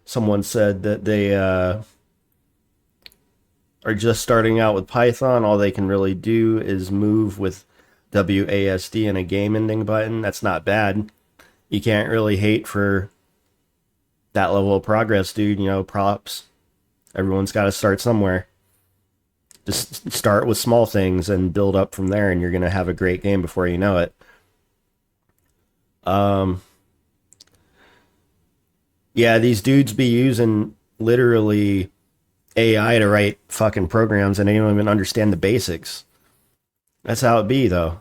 someone said that they are just starting out with Python. All they can really do is move with WASD and a game ending button. That's not bad. You can't really hate for that level of progress, dude. You know, props. Everyone's got to start somewhere. Just start with small things and build up from there, and you're going to have a great game before you know it. Um, yeah, these dudes be using literally AI to write fucking programs and they don't even understand the basics. That's how it be, though.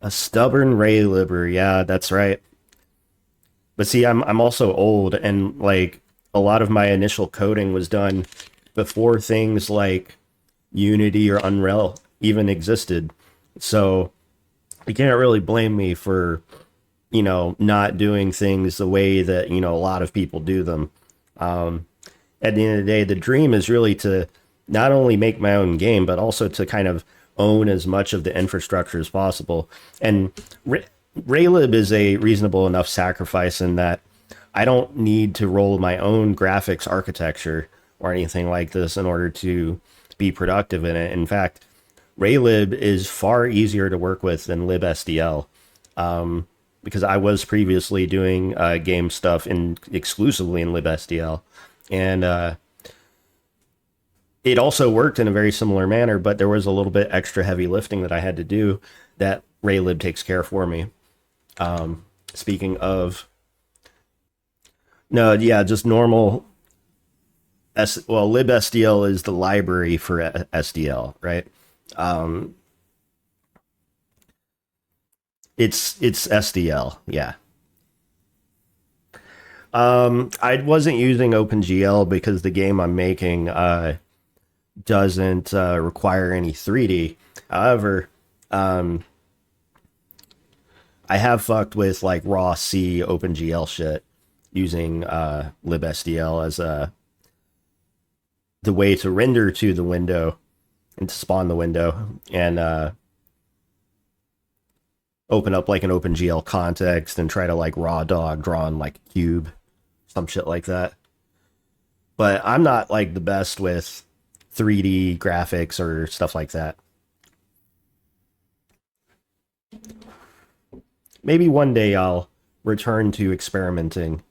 A stubborn raylibber, yeah, that's right. But see, I'm also old, and like a lot of my initial coding was done before things like Unity or Unreal even existed. So you can't really blame me for, not doing things the way that, a lot of people do them. Um, at the end of the day, the dream is really to not only make my own game, but also to kind of own as much of the infrastructure as possible. And raylib is a reasonable enough sacrifice in that I don't need to roll my own graphics architecture or anything like this in order to be productive in it. In fact, raylib is far easier to work with than libsdl, because I was previously doing game stuff exclusively in libsdl, and it also worked in a very similar manner, but there was a little bit extra heavy lifting that I had to do that raylib takes care for me. Speaking of, no, yeah, just normal. LibSDL is the library for SDL, right? Um, it's SDL, yeah. I wasn't using OpenGL because the game I'm making doesn't require any 3D. However, um, I have fucked with like raw C OpenGL shit using libSDL as the way to render to the window and to spawn the window and open up like an OpenGL context and try to like raw dog draw on like a cube, some shit like that. But I'm not like the best with 3D graphics or stuff like that. Maybe one day I'll return to experimenting